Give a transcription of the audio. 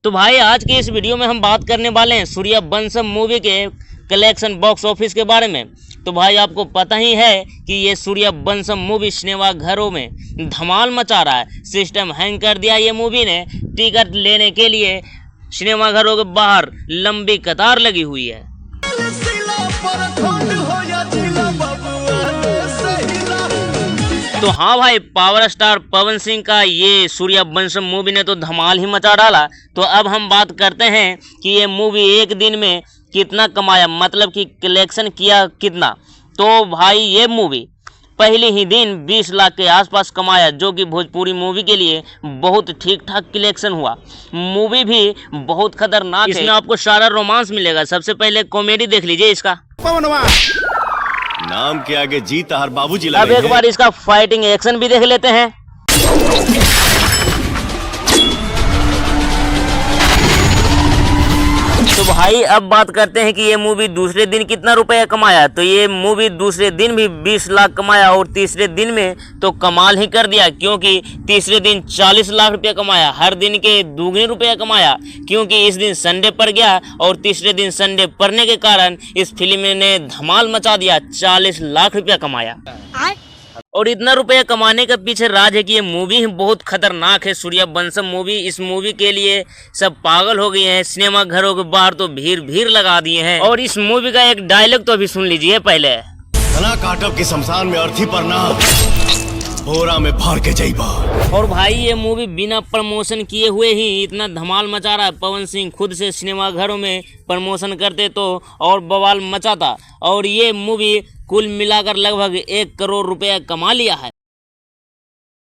तो भाई आज के इस वीडियो में हम बात करने वाले हैं सूर्यवंशम मूवी के कलेक्शन बॉक्स ऑफिस के बारे में। तो भाई आपको पता ही है कि ये सूर्यवंशम मूवी सिनेमा घरों में धमाल मचा रहा है। सिस्टम हैंग कर दिया ये मूवी ने। टिकट लेने के लिए सिनेमा घरों के बाहर लंबी कतार लगी हुई है। तो हाँ भाई, पावर स्टार पवन सिंह का ये सूर्यवंशम मूवी ने तो धमाल ही मचा डाला। तो अब हम बात करते हैं कि ये मूवी एक दिन में कितना कमाया, मतलब कि कलेक्शन किया कितना। तो भाई ये मूवी पहले ही दिन 20 लाख के आसपास कमाया, जो कि भोजपुरी मूवी के लिए बहुत ठीक ठाक कलेक्शन हुआ। मूवी भी बहुत खतरनाक है। इसमें आपको सारा रोमांस मिलेगा। सबसे पहले कॉमेडी देख लीजिए इसका। नाम के आगे जीत हर बाबूजी अब एक बार इसका फाइटिंग एक्शन भी देख लेते हैं। तो भाई अब बात करते हैं कि ये मूवी दूसरे दिन कितना रुपया कमाया। तो ये मूवी दूसरे दिन भी 20 लाख कमाया और तीसरे दिन में तो कमाल ही कर दिया, क्योंकि तीसरे दिन 40 लाख रुपया कमाया। हर दिन के दुगने रुपया कमाया, क्योंकि इस दिन संडे पड़ गया और तीसरे दिन संडे पड़ने के कारण इस फिल्म ने धमाल मचा दिया। 40 लाख रुपया कमाया। और इतना रुपया कमाने के पीछे राज है कि ये मूवी बहुत खतरनाक है। सूर्यवंशम मूवी, इस मूवी के लिए सब पागल हो गए हैं। सिनेमा घरों के बाहर तो भीड़ लगा दिए हैं। और इस मूवी का एक डायलॉग तो अभी सुन लीजिए पहले। तना काटब के शमशान में अर्थी पर ना बोरा में भर के जाइबा। और भाई ये मूवी बिना प्रमोशन किए हुए ही इतना धमाल मचा रहा है। पवन सिंह खुद से सिनेमा घरों में प्रमोशन करते तो और बवाल मचाता। और ये मूवी कुल मिलाकर लगभग 1 करोड़ रुपया कमा लिया है।